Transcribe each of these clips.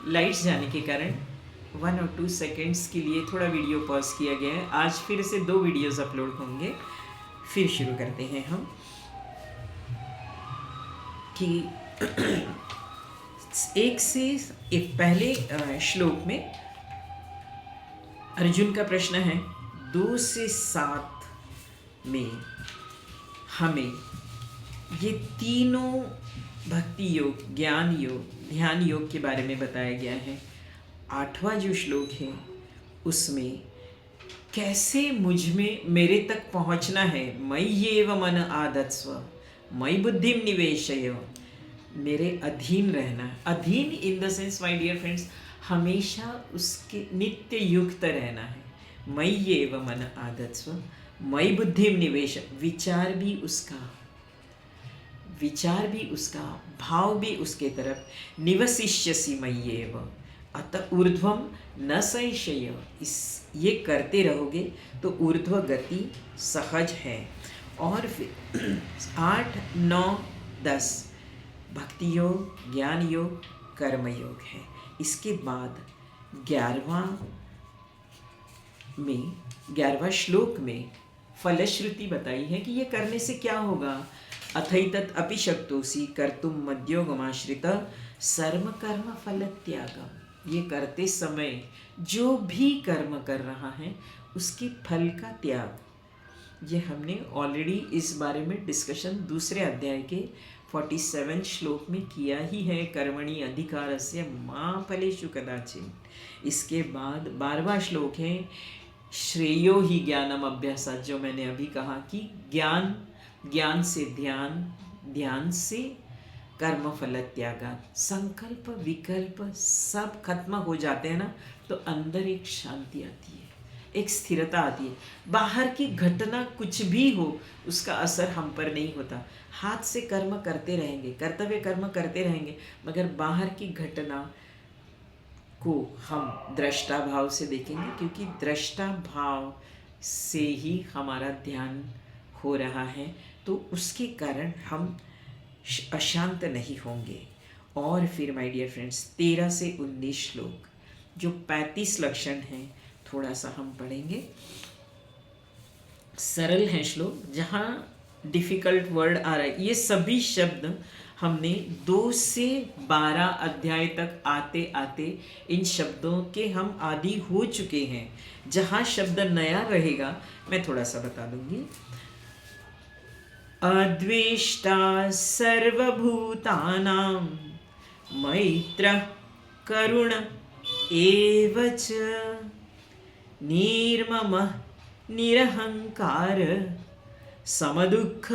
Lights जाने के कारण 1 और 2 सेकेंड्स के लिए थोड़ा वीडियो पॉज किया गया है। आज फिर से 2 वीडियोस अपलोड होंगे। फिर शुरू करते हैं हम कि एक पहले श्लोक में अर्जुन का प्रश्न है 2 से 7 में हमें ये तीनों भक्ति योग, ज्ञान योग, ध्यान योग के बारे में बताया गया है। 8वां जो श्लोक है उसमें कैसे मुझ में मेरे तक पहुंचना है। मय्येव मन आधत्स्व मयि बुद्धिम निवेशय, मेरे अधीन रहना है। अधीन in the sense my dear friends, हमेशा उसके नित्य युक्त रहना है। मय्येव मन आधत्स्व मयि बुद्धिम निवेश, विचार भी उसका, भाव भी उसके तरफ। निवसिष्यसि मय्येव अतः ऊर्ध्वम न संशय, इस ये करते रहोगे तो ऊर्ध्व गति सहज है। और फिर 8, 9, 10 भक्ति योग, ज्ञान योग, कर्म योग है। इसके बाद 11वां श्लोक में फलश्रुति बताई है कि ये करने से क्या होगा। अथैतत् अपि शक्तोसि कर्तुम मद्योगमाश्रित सर्व कर्म फल त्यागम, ये करते समय जो भी कर्म कर रहा है उसके फल का त्याग। ये हमने ऑलरेडी इस बारे में डिस्कशन दूसरे अध्याय के 47 श्लोक में किया ही है। कर्मणि अधिकारस्य मा फलेषु कदाचित्। इसके बाद 12वां श्लोक है श्रेयो ही ज्ञानम अभ्यासात्, जो मैंने अभी कहा कि ज्ञान से ध्यान, ध्यान से कर्म फल त्यागात्। संकल्प विकल्प सब खत्म हो जाते हैं ना, तो अंदर एक शांति आती है, एक स्थिरता आती है। बाहर की घटना कुछ भी हो उसका असर हम पर नहीं होता। हाथ से कर्म करते रहेंगे, कर्तव्य कर्म करते रहेंगे, मगर बाहर की घटना को हम दृष्टा भाव से देखेंगे, क्योंकि दृष्टा भाव से ही हमारा ध्यान हो रहा है, तो उसके कारण हम अशांत नहीं होंगे। और फिर माय डियर फ्रेंड्स 13 से 19 श्लोक जो 35 लक्षण हैं, थोड़ा सा हम पढ़ेंगे। सरल है श्लोक, जहाँ डिफ़िकल्ट वर्ड आ रहा है। ये सभी शब्द हमने 2 से 12 अध्याय तक आते आते इन शब्दों के हम आदी हो चुके हैं। जहाँ शब्द नया रहेगा मैं थोड़ा सा बता दूंगी। अद्वेष्टा सर्वभूतानां मैत्रः करुण एव च निर्ममः निरहंकार समदुःख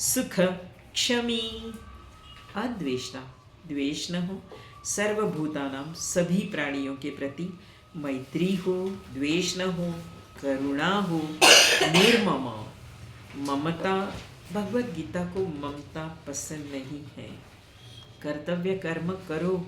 सुख क्षमी। अद्वेष्टा, द्वेष न हो, सर्वभूतानां सभी प्राणियों के प्रति मैत्री हो, द्वेष न हो, करुणा हो, निर्मम, ममता, भगवत गीता को ममता पसंद नहीं है। कर्तव्य कर्म करो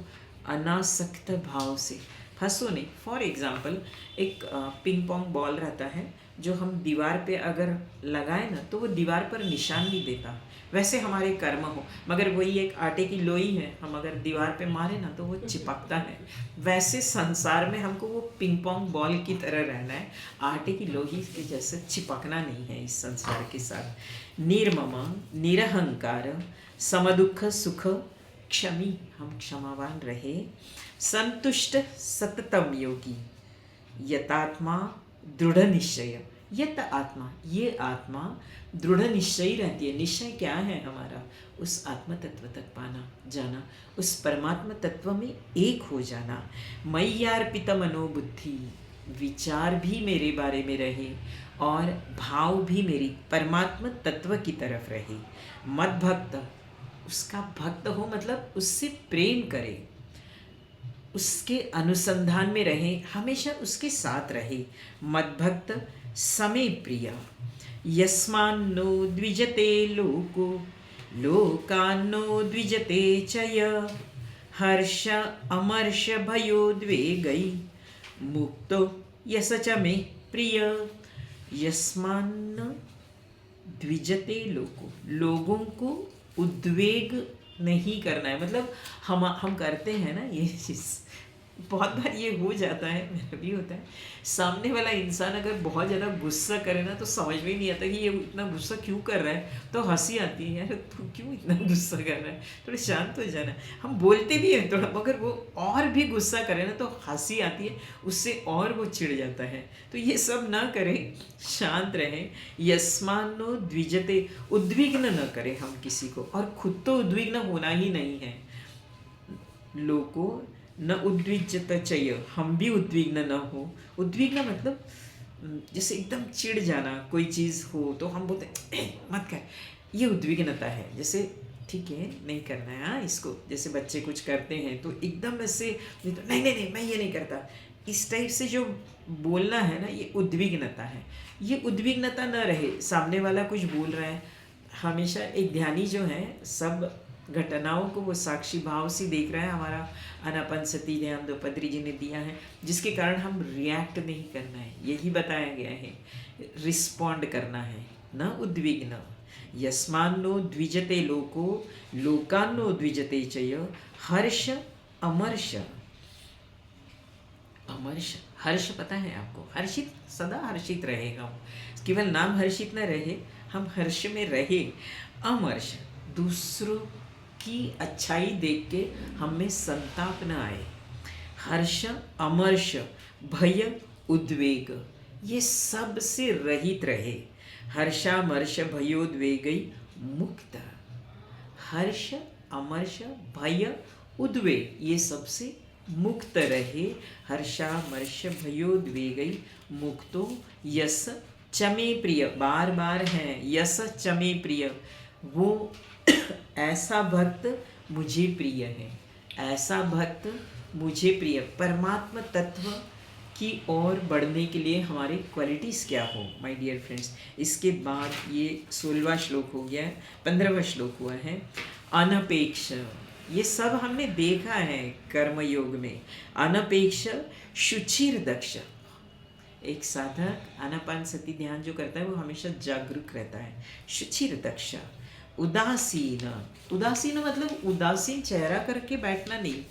अनासक्त भाव से, फंसो नहीं। फॉर एग्जाम्पल एक पिंग पोंग बॉल रहता है जो हम दीवार पे अगर लगाए ना तो वो दीवार पर निशान नहीं देता, वैसे हमारे कर्म हो। मगर वही एक आटे की लोई है, हम अगर दीवार पे मारे ना तो वो चिपकता है। वैसे संसार में हमको वो पिंग पोंग बॉल की तरह रहना है, आटे की लोही के जैसे चिपकना नहीं है इस संसार के साथ। निर्मम, निरहंकार, समदुःख सुख क्षमी, हम क्षमावान रहे। संतुष्ट सततम योगी, यतात्मा दृढ़ निश्चय। यत आत्मा, ये आत्मा दृढ़ निश्चयी रहती है। निश्चय क्या है हमारा? उस आत्म तत्व तक पाना जाना, उस परमात्मा तत्व में एक हो जाना। मय्यार्पित मनोबुद्धि, विचार भी मेरे बारे में रहे और भाव भी मेरी परमात्मा तत्व की तरफ रहे। मद भक्त, उसका भक्त हो मतलब उससे प्रेम करे, उसके अनुसंधान में रहे, हमेशा उसके साथ रहे। मद्भक्त समे प्रिय, यस्मान्नो द्विजते लोको लोकान्नो द्विजते च य, हर्ष अमर्ष भयोद्वेगै मुक्तो यस च मे प्रिय। यस्मान्न द्विजते लोको, लोगों को उद्वेग नहीं करना है। मतलब हम करते हैं ना ये चीज़, बहुत बार ये हो जाता है, मेरा भी होता है। सामने वाला इंसान अगर बहुत ज़्यादा गुस्सा करे ना तो समझ में नहीं आता कि ये इतना गुस्सा क्यों कर रहा है, तो हंसी आती है, यार तू क्यों इतना गुस्सा कर रहा है, थोड़ा शांत हो जाना। हम बोलते भी हैं थोड़ा, मगर वो और भी गुस्सा करे ना तो हंसी आती है, उससे और वो चिढ़ जाता है। तो ये सब ना करें, शांत रहें। यस्मान्नो द्विजते, उद्विग्न न करें हम किसी को, और खुद तो उद्विग्न होना ही नहीं है। लोको न उद्विग्नता चाहिए, हम भी उद्विग्न न हो। उद्विग्न मतलब जैसे एकदम चिढ़ जाना, कोई चीज़ हो तो हम बोलते हैं मत कर, ये उद्विग्नता है। जैसे ठीक है नहीं करना है हाँ इसको, जैसे बच्चे कुछ करते हैं तो एकदम ऐसे नहीं तो नहीं नहीं नहीं मैं ये नहीं करता, इस टाइप से जो बोलना है ना ये उद्विग्नता है। ये उद्विग्नता न रहे, सामने वाला कुछ बोल रहा है, हमेशा एक ध्यानी जो है सब घटनाओं को वो साक्षी भाव से देख रहा है। हमारा अनापनसती ध्यान द्रौपदी जी ने दिया है, जिसके कारण हम रिएक्ट नहीं करना है, यही बताया गया है, रिस्पॉन्ड करना है, न उद्विग्न। यस्मान्नो द्विजते लोको लोकान्नो द्विजते चय, हर्ष अमर्ष। अमर्ष हर्ष पता है आपको, हर्षित, सदा हर्षित रहे हम, केवल नाम हर्षित न रहे, हम हर्ष में रहे। अमर्ष दूसरों की अच्छाई देख के हम में संताप न आए। हर्ष अमर्ष भय उद्वेग ये सब से रहित रहे। हर्षामर्ष भयोद्वेगई मुक्त। हर्ष अमर्ष भय उद्वेग ये सबसे मुक्त रहे। हर्षामर्ष भयोद्वेगई मुक्तो यस चमे प्रिय, बार बार है यस चमे प्रिय, वो ऐसा भक्त मुझे प्रिय है, ऐसा भक्त मुझे प्रिय। परमात्मा तत्व की ओर बढ़ने के लिए हमारी क्वालिटीज़ क्या हो माय डियर फ्रेंड्स। इसके बाद ये 16वां श्लोक हो गया है, 15वां श्लोक हुआ है अनपेक्ष। ये सब हमने देखा है कर्म योग में। अनपेक्ष शुचिर दक्ष, एक साधक आनापानसती ध्यान जो करता है वो हमेशा जागरूक रहता है। शुचिर दक्ष उदासीन, उदासीन मतलब उदासीन चेहरा करके बैठना नहीं,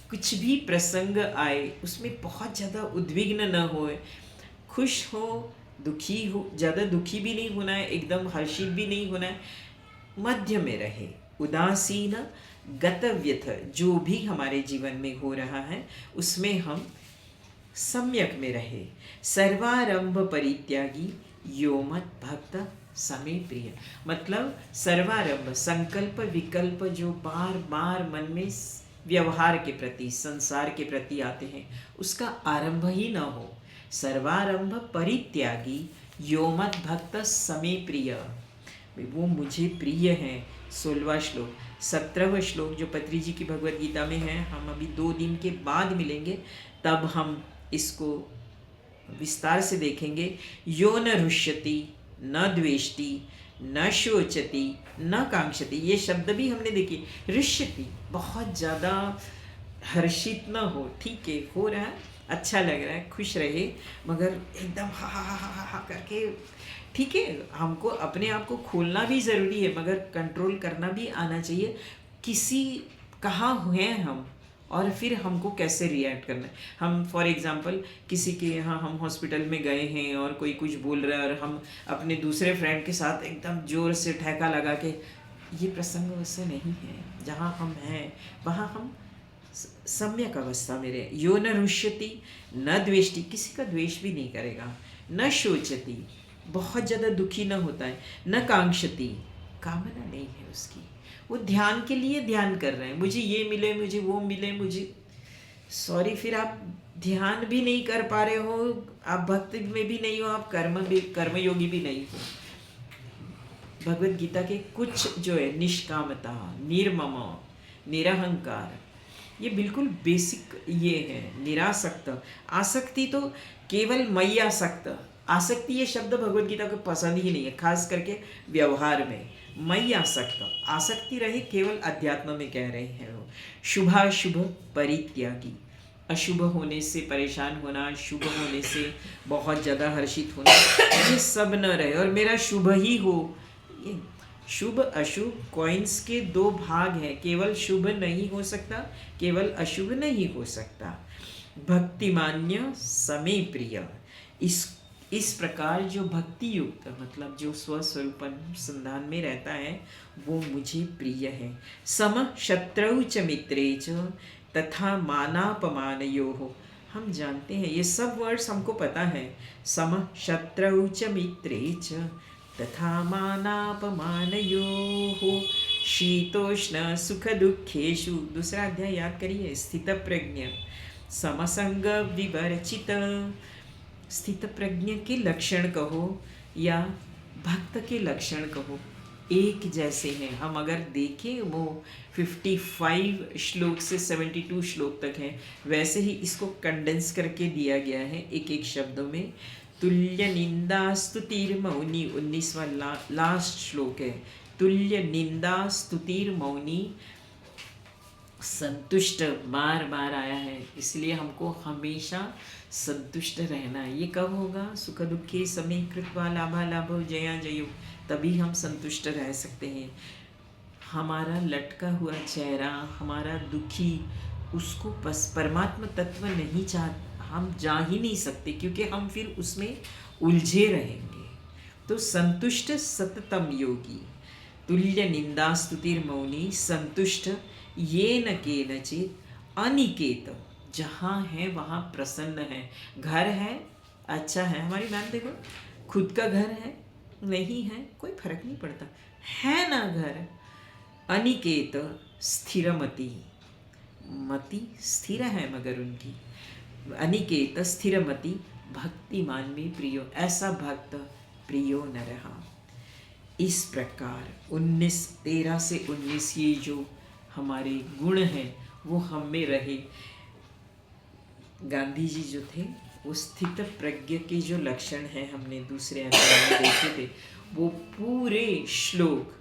कुछ भी प्रसंग आए उसमें बहुत ज़्यादा उद्विग्न न होए, खुश हो दुखी हो, ज़्यादा दुखी भी नहीं होना है, एकदम हर्षित भी नहीं होना है, मध्य में रहे। उदासीन गतव्यथ, जो भी हमारे जीवन में हो रहा है उसमें हम सम्यक में रहे। सर्वारंभ परित्यागी यो मत भक्त समे प्रिय, मतलब सर्वारंभ संकल्प विकल्प जो बार बार मन में व्यवहार के प्रति संसार के प्रति आते हैं उसका आरंभ ही न हो। सर्वारंभ परित्यागी यो मत भक्त समे प्रिय, वो मुझे प्रिय है। 16वां श्लोक। 17वां श्लोक जो पत्री जी की भगवद गीता में है, हम अभी 2 दिन के बाद मिलेंगे तब हम इसको विस्तार से देखेंगे। यो न रुष्यति न द्वेष्टि न शोचति न कांक्षति, ये शब्द भी हमने देखी। रुष्यति बहुत ज़्यादा हर्षित न हो, ठीक है हो रहा है अच्छा लग रहा है खुश रहे, मगर एकदम हा हा हा हा हा करके, ठीक है हमको अपने आप को खोलना भी ज़रूरी है मगर कंट्रोल करना भी आना चाहिए। किसी कहाँ हैं हम और फिर हमको कैसे रिएक्ट करना है। हम फॉर एग्जांपल किसी के यहाँ हम हॉस्पिटल में गए हैं और कोई कुछ बोल रहा है और हम अपने दूसरे फ्रेंड के साथ एकदम ज़ोर से ठेका लगा के, ये प्रसंग वैसे नहीं है। जहाँ हम हैं वहाँ हम सम्यक अवस्था में रहे। यो न रुष्यति न द्वेष्टि, किसी का द्वेष भी नहीं करेगा, न शोचति बहुत ज़्यादा दुखी न होता है, न कांक्षति कामना नहीं है उसकी, वो ध्यान के लिए ध्यान कर रहे हैं, मुझे ये मिले मुझे वो मिले मुझे, सॉरी फिर आप ध्यान भी नहीं कर पा रहे हो, आप भक्ति में भी नहीं हो, आप कर्मयोगी भी नहीं हो। भगवद गीता के कुछ जो है निष्कामता, निर्मम, निरहंकार, ये बिल्कुल बेसिक ये है। निरासक्त, आसक्ति तो केवल मई आसक्त, आसक्ति ये शब्द भगवद गीता को पसंद ही नहीं है, खास करके व्यवहार में। मई आसक्त, आसक्ति रहे केवल अध्यात्म में कह रहे हैं वो। शुभाशुभ परित्यागी, अशुभ होने से परेशान होना, शुभ होने से बहुत ज़्यादा हर्षित होना, ये सब न रहे और मेरा शुभ ही हो, ये शुभ अशुभ कॉइन्स के दो भाग हैं, केवल शुभ नहीं हो सकता, केवल अशुभ नहीं हो सकता। भक्तिमान्य समय प्रिय, इस प्रकार जो भक्ति युक्त मतलब जो स्वस्वरूप अनुसंधान में रहता है वो मुझे प्रिय है। सम शत्रौ च मित्रे च तथा मानापमानयोः, हम जानते हैं ये सब वर्ड्स हमको पता है। सम शत्रौ च मित्रे च तथा मानापमानयोः शीतोष्ण सुख दुखेषु, दूसरा अध्याय याद करिए, स्थित प्रज्ञ समसंग विवर्जित। स्थित प्रज्ञ के लक्षण कहो या भक्त के लक्षण कहो, एक जैसे हैं। हम अगर देखें वो 55 श्लोक से 72 श्लोक तक है, वैसे ही इसको कंडेंस करके दिया गया है एक एक शब्दों में। तुल्य निंदा स्तुतिर मौनी 19वां लास्ट श्लोक है। तुल्य निंदा स्तुतिर मौनी, संतुष्ट बार बार आया है, इसलिए हमको हमेशा संतुष्ट रहना है। ये कब होगा? सुख दुखे समय कृत्वा लाभा लाभो जया जयो, तभी हम संतुष्ट रह सकते हैं। हमारा लटका हुआ चेहरा, हमारा दुखी, उसको बस परमात्मा तत्व नहीं हम जा ही नहीं सकते, क्योंकि हम फिर उसमें उलझे रहेंगे। तो संतुष्ट सततम योगी, तुल्य निंदा स्तुतिर मौनी, संतुष्ट ये न केनचित अनिकेत, जहाँ है वहाँ प्रसन्न है। घर है, अच्छा है, हमारी मैम देखो खुद का घर है, नहीं है कोई फर्क नहीं पड़ता, है ना घर। अनिकेत स्थिरमति, मति स्थिर है मगर उनकी, अनिकेत स्थिरमति भक्तिमान में प्रियो, ऐसा भक्त प्रियो न रहा। इस प्रकार 13 से 19 ये जो हमारे गुण हैं वो हम में रहे। गांधी जी जो थे वो स्थित प्रज्ञ के जो लक्षण हैं हमने दूसरे अध्याय में देखे थे, वो पूरे श्लोक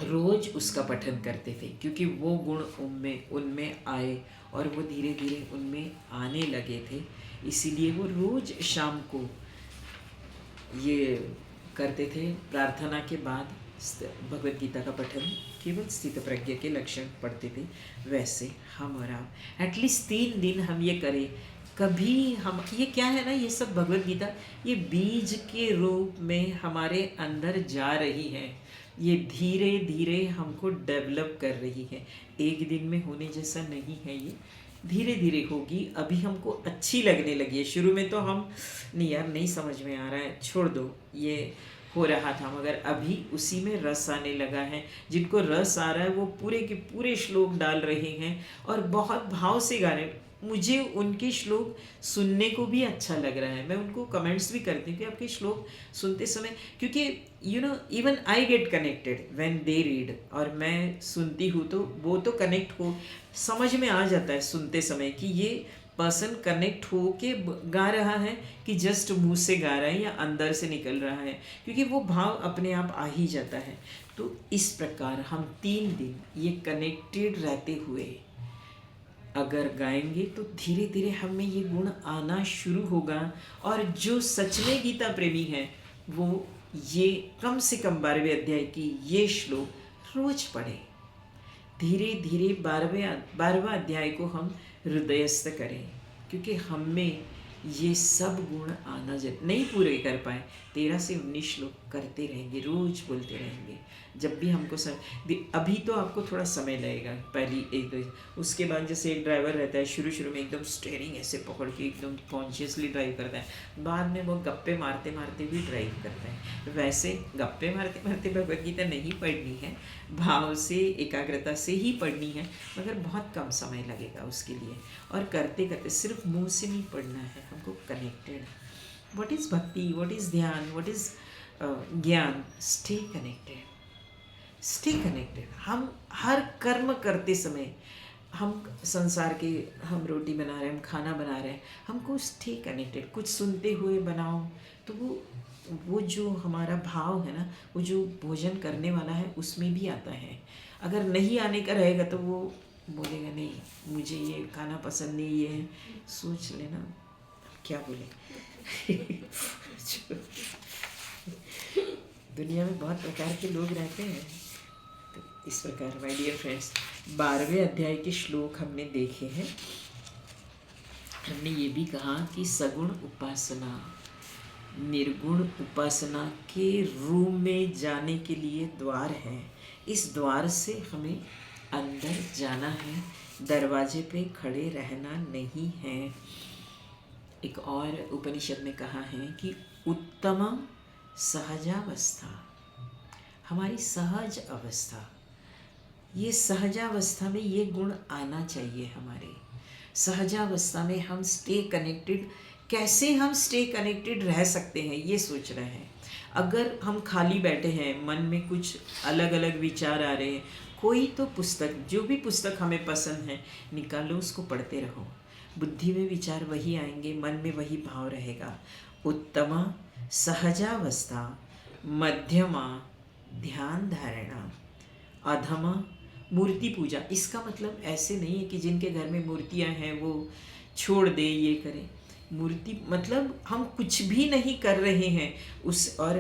रोज उसका पठन करते थे, क्योंकि वो गुण उनमें आए और वो धीरे धीरे उनमें आने लगे थे। इसीलिए वो रोज शाम को ये करते थे, प्रार्थना के बाद भगवत गीता का पठन केवल स्थित प्रज्ञ के लक्षण पढ़ते थे। वैसे हम और आप एटलीस्ट 3 दिन हम ये करें। कभी हम ये क्या है ना, ये सब भगवत गीता ये बीज के रूप में हमारे अंदर जा रही है, ये धीरे धीरे हमको डेवलप कर रही है। एक दिन में होने जैसा नहीं है, ये धीरे धीरे होगी। अभी हमको अच्छी लगने लगी है, शुरू में तो हम नहीं यार नहीं समझ में आ रहा है, छोड़ दो, ये हो रहा था, मगर अभी उसी में रस आने लगा है। जिनको रस आ रहा है वो पूरे के पूरे श्लोक डाल रहे हैं और बहुत भाव से गा रहे हैं। मुझे उनके श्लोक सुनने को भी अच्छा लग रहा है, मैं उनको कमेंट्स भी करती हूँ कि आपके श्लोक सुनते समय, क्योंकि you know even I get connected when they read, और मैं सुनती हूँ तो वो तो कनेक्ट हो समझ में आ जाता है सुनते समय कि ये पर्सन कनेक्ट हो के गा रहा है कि जस्ट मुंह से गा रहा है या अंदर से निकल रहा है, क्योंकि वो भाव अपने आप आ ही जाता है। तो इस प्रकार हम 3 दिन ये कनेक्टेड रहते हुए अगर गाएंगे तो धीरे धीरे हमें ये गुण आना शुरू होगा। और जो सच में गीता प्रेमी है वो ये कम से कम 12वें अध्याय की ये श्लोक रोज पढ़े। धीरे धीरे 12वां अध्याय को हम हृदयस्थ करें, क्योंकि हम में ये सब गुण आना नहीं पूरे कर पाए 13 से 19 श्लोक करते रहेंगे, रोज बोलते रहेंगे। जब भी हमको अभी तो आपको थोड़ा समय लगेगा पहली 1-2, उसके बाद जैसे एक ड्राइवर रहता है शुरू में एकदम स्टीयरिंग ऐसे पकड़ के एकदम कॉन्शियसली ड्राइव करता है, बाद में वो गप्पे मारते मारते भी ड्राइव करता है। वैसे गप्पे मारते मारते भगवद गीता नहीं पढ़नी है, भाव से एकाग्रता से ही पढ़नी है, मगर बहुत कम समय लगेगा उसके लिए। और करते करते सिर्फ मुंह से नहीं पढ़ना है, हमको कनेक्टेड। व्हाट इज़ भक्ति, व्हाट इज़ ध्यान, व्हाट इज़ ज्ञान, स्टे कनेक्टेड, स्टे कनेक्टेड। हम हर कर्म करते समय, हम संसार के, हम रोटी बना रहे हैं, हम खाना बना रहे हैं, हमको स्टे कनेक्टेड। कुछ सुनते हुए बनाओ तो वो जो हमारा भाव है ना, वो जो भोजन करने वाला है उसमें भी आता है। अगर नहीं आने का रहेगा तो वो बोलेगा नहीं मुझे ये खाना पसंद नहीं, ये है, सोच लेना क्या बोले। दुनिया में बहुत प्रकार के लोग रहते हैं। तो इस प्रकार माय डियर फ्रेंड्स 12वें अध्याय के श्लोक हमने देखे हैं। हमने ये भी कहा कि सगुण उपासना निर्गुण उपासना के रूम में जाने के लिए द्वार है। इस द्वार से हमें अंदर जाना है, दरवाजे पे खड़े रहना नहीं है। एक और उपनिषद में कहा है कि उत्तम सहजावस्था, हमारी सहज अवस्था, ये सहजावस्था में ये गुण आना चाहिए। हमारे सहजावस्था में हम स्टे कनेक्टेड, कैसे हम स्टे कनेक्टेड रह सकते हैं ये सोच रहे हैं। अगर हम खाली बैठे हैं, मन में कुछ अलग अलग विचार आ रहे हैं, कोई तो पुस्तक, जो भी पुस्तक हमें पसंद है निकालो, उसको पढ़ते रहो। बुद्धि में विचार वही आएंगे, मन में वही भाव रहेगा। उत्तमा सहजावस्था, मध्यमा ध्यान धारणा, अधमा मूर्ति पूजा। इसका मतलब ऐसे नहीं है कि जिनके घर में मूर्तियां हैं वो छोड़ दे, ये करें। मूर्ति मतलब हम कुछ भी नहीं कर रहे हैं उस, और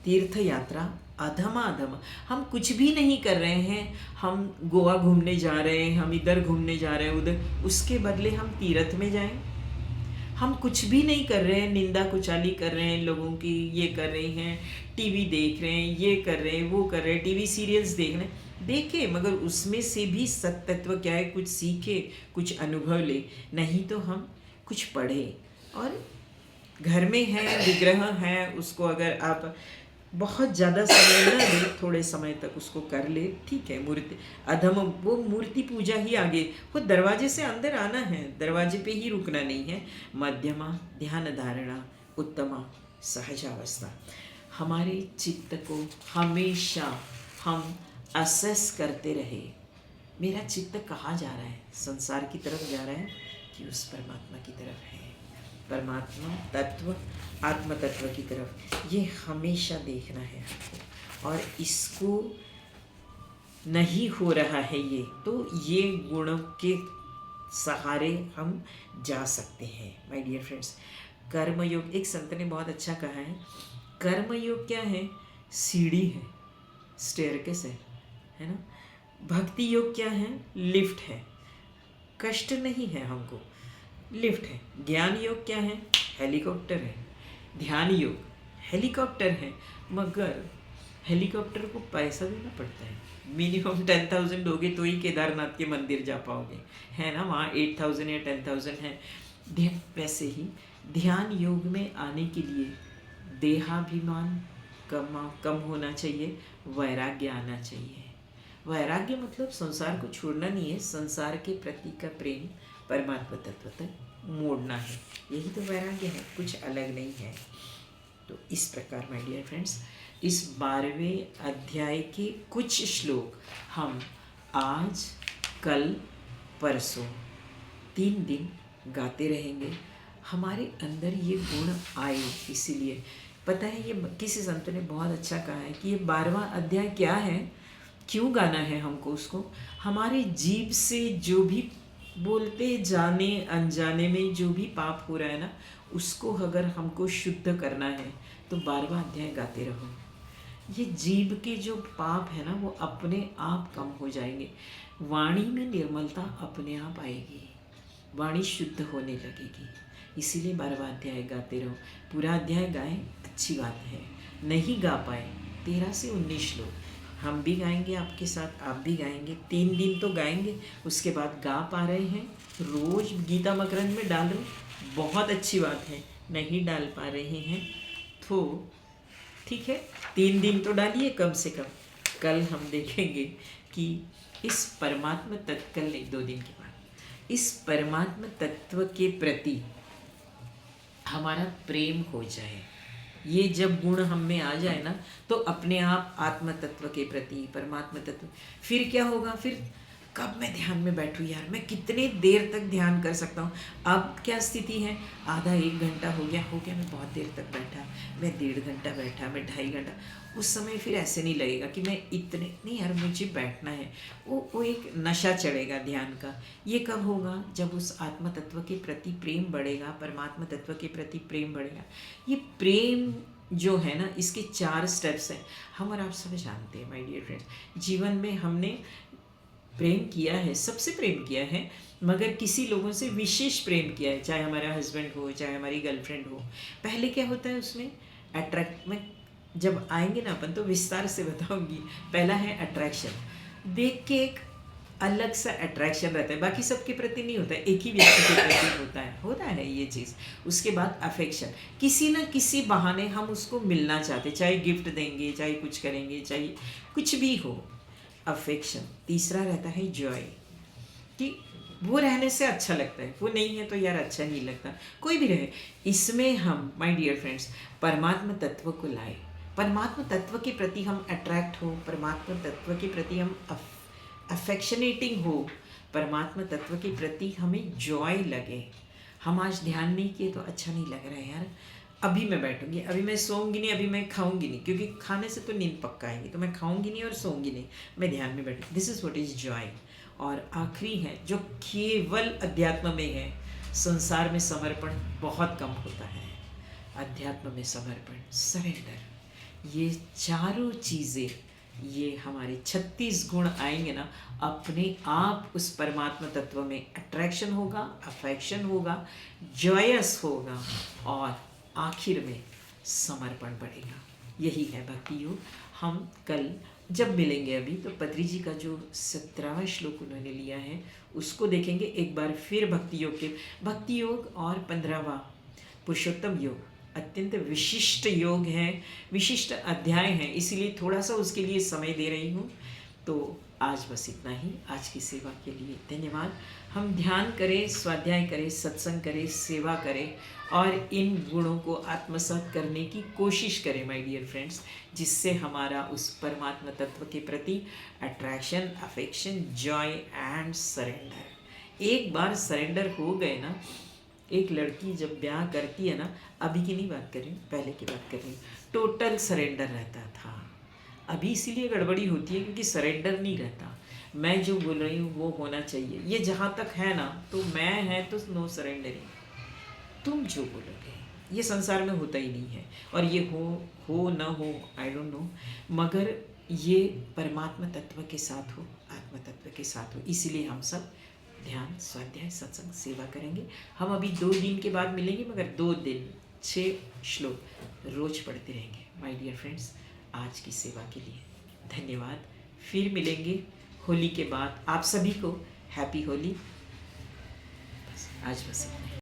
तीर्थ यात्रा अधमा अधमा, हम कुछ भी नहीं कर रहे हैं। हम गोवा घूमने जा रहे हैं, हम इधर घूमने जा रहे हैं, उधर, उसके बदले हम तीर्थ में जाएं। हम कुछ भी नहीं कर रहे हैं, निंदा कुचाली कर रहे हैं लोगों की, ये कर रहे हैं, टीवी देख रहे हैं, ये कर रहे हैं, वो कर रहे हैं, टीवी सीरियल्स देख रहे हैं, देखे, मगर उसमें से भी सत्तत्व क्या है, कुछ सीखे, कुछ अनुभव ले। नहीं तो हम कुछ पढ़े, और घर में है विग्रह है, उसको अगर आप बहुत ज़्यादा समय ना दे, थोड़े समय तक उसको कर ले, ठीक है। मूर्ति अधम, वो मूर्ति पूजा ही आगे, वो दरवाजे से अंदर आना है, दरवाजे पे ही रुकना नहीं है। मध्यमा ध्यान धारणा, उत्तमा सहजावस्था। हमारे चित्त को हमेशा हम असेस करते रहे, मेरा चित्त कहाँ जा रहा है, संसार की तरफ जा रहा है कि उस परमात्मा की तरफ है, परमात्मा तत्व आत्म तत्व की तरफ, ये हमेशा देखना है आपको। और इसको नहीं हो रहा है ये, तो ये गुणों के सहारे हम जा सकते हैं माय डियर फ्रेंड्स। कर्मयोग, एक संत ने बहुत अच्छा कहा है, कर्मयोग क्या है, सीढ़ी है, स्टेयरकेस है ना। भक्ति योग क्या है, लिफ्ट है, कष्ट नहीं है हमको, लिफ्ट है। ज्ञान योग क्या है, हेलीकॉप्टर है। ध्यान योग हेलीकॉप्टर है, मगर हेलीकॉप्टर को पैसा देना पड़ता है, मिनिमम 10,000 दोगे तो ही केदारनाथ के मंदिर जा पाओगे, है ना। वहाँ 8,000 या 10,000 है। वैसे ही ध्यान योग में आने के लिए देहाभिमान कम होना चाहिए, वैराग्य आना चाहिए। वैराग्य मतलब संसार को छोड़ना नहीं है, संसार के प्रति का प्रेम परमात्मा तत्व तक मोड़ना है, यही तो वैराग्य है, कुछ अलग नहीं है। तो इस प्रकार माय डियर फ्रेंड्स, इस 12वें अध्याय के कुछ श्लोक हम आज, कल, परसों 3 दिन गाते रहेंगे। हमारे अंदर ये गुण आए, इसीलिए पता है, ये किसी संत ने बहुत अच्छा कहा है कि ये 12वां अध्याय क्या है, क्यों गाना है हमको उसको। हमारे जीभ से जो भी बोलते जाने अनजाने में जो भी पाप हो रहा है ना, उसको अगर हमको शुद्ध करना है तो 12वां अध्याय गाते रहो। ये जीभ के जो पाप है ना, वो अपने आप कम हो जाएंगे, वाणी में निर्मलता अपने आप आएगी, वाणी शुद्ध होने लगेगी। इसीलिए 12वां अध्याय गाते रहो। पूरा अध्याय गाएं, अच्छी बात है, नहीं गा पाए 13 से 19 श्लोक हम भी गाएंगे आपके साथ, आप भी गाएंगे, 3 दिन तो गाएंगे, उसके बाद गा पा रहे हैं, रोज गीता मकरंद में डाल रहे, बहुत अच्छी बात है। नहीं डाल पा रहे हैं तो ठीक है, 3 दिन तो डालिए कम से कम। कल हम देखेंगे कि इस परमात्मा तत्व, कल नहीं 2 दिन के बाद, इस परमात्मा तत्व के प्रति हमारा प्रेम हो जाए। ये जब गुण हम में आ जाए ना, तो अपने आप आत्म तत्व के प्रति, परमात्मा तत्व, फिर क्या होगा, फिर कब मैं ध्यान में बैठूँ यार, मैं कितने देर तक ध्यान कर सकता हूँ। अब क्या स्थिति है, आधा 1 घंटा हो गया, मैं बहुत देर तक बैठा, मैं 1.5 घंटा बैठा, मैं 2.5 घंटा, उस समय फिर ऐसे नहीं लगेगा कि मैं इतने नहीं यार, मुझे बैठना है। वो एक नशा चढ़ेगा ध्यान का। ये कब होगा, जब उस आत्म तत्व के प्रति प्रेम बढ़ेगा, परमात्मा तत्व के प्रति प्रेम बढ़ेगा। ये प्रेम जो है ना, इसके 4 स्टेप्स हैं। हम और आप सब जानते हैं माय डियर फ्रेंड्स, जीवन में हमने प्रेम किया है, सबसे प्रेम किया है, मगर किसी लोगों से विशेष प्रेम किया है, चाहे हमारा हस्बैंड हो, चाहे हमारी गर्लफ्रेंड हो। पहले क्या होता है उसमें, अट्रैक्ट में जब आएंगे ना अपन तो विस्तार से बताऊंगी। पहला है अट्रैक्शन, देख के एक अलग सा अट्रैक्शन रहता है, बाकी सबके प्रति नहीं होता है, एक ही व्यक्ति के प्रति होता है ये चीज़। उसके बाद अफेक्शन, किसी न किसी बहाने हम उसको मिलना चाहते, चाहे गिफ्ट देंगे, चाहे कुछ करेंगे, चाहे कुछ भी हो, अफेक्शन। तीसरा रहता है जॉय, कि वो रहने से अच्छा लगता है, वो नहीं है तो यार अच्छा नहीं लगता, कोई भी रहे। इसमें हम माय डियर फ्रेंड्स परमात्मा तत्व को लाए, परमात्मा तत्व के प्रति हम अट्रैक्ट हो, परमात्मा तत्व के प्रति हम अफेक्शनेटिंग हो, परमात्मा तत्व के प्रति हमें जॉय लगे। हम आज ध्यान नहीं किए तो अच्छा नहीं लग रहा है यार, अभी मैं बैठूंगी, अभी मैं सोऊंगी नहीं, अभी मैं खाऊंगी नहीं, क्योंकि खाने से तो नींद पक्का आएगी, तो मैं खाऊंगी नहीं और सोऊंगी नहीं, मैं ध्यान में बैठूंगी। This is what is joy. और आखिरी है जो केवल अध्यात्म में है, संसार में समर्पण बहुत कम होता है, अध्यात्म में समर्पण, सरेंडर। ये चारों चीज़ें, ये हमारे 36 गुण आएंगे ना, अपने आप उस परमात्मा तत्व में अट्रैक्शन होगा, अफेक्शन होगा, जॉयस होगा, और आखिर में समर्पण बढ़ेगा। यही है भक्ति योग। हम कल जब मिलेंगे, अभी तो पत्री जी का जो 17वां श्लोक उन्होंने लिया है उसको देखेंगे एक बार फिर। भक्ति योग और 15वां पुरुषोत्तम योग अत्यंत विशिष्ट योग है, विशिष्ट अध्याय है, इसीलिए थोड़ा सा उसके लिए समय दे रही हूँ। तो आज बस इतना ही, आज की सेवा के लिए धन्यवाद। हम ध्यान करें, स्वाध्याय करें, सत्संग करें, सेवा करें और इन गुणों को आत्मसात करने की कोशिश करें माय डियर फ्रेंड्स, जिससे हमारा उस परमात्मा तत्व के प्रति attraction, affection, Joy and surrender. एक बार सरेंडर हो गए ना, एक लड़की जब ब्याह करती है ना, अभी की नहीं बात कर रही हूँ, पहले की बात कर रही हूँ, टोटल सरेंडर रहता था। अभी इसीलिए गड़बड़ी होती है क्योंकि सरेंडर नहीं रहता। मैं जो बोल रही हूँ वो होना चाहिए, ये जहाँ तक है ना, तो मैं है तो नो सरेंडरिंग, तुम जो बोलोगे ये संसार में होता ही नहीं है। और ये हो ना हो आई डोंट नो, मगर ये परमात्मा तत्व के साथ हो, आत्म तत्व के साथ हो। इसीलिए हम सब ध्यान, स्वाध्याय, सत्संग, सेवा करेंगे। हम अभी 2 दिन के बाद मिलेंगे, मगर 2 दिन 6 श्लोक रोज पढ़ते रहेंगे माय डियर फ्रेंड्स। आज की सेवा के लिए धन्यवाद। फिर मिलेंगे होली के बाद। आप सभी को हैप्पी होली। आज बस इतना ही।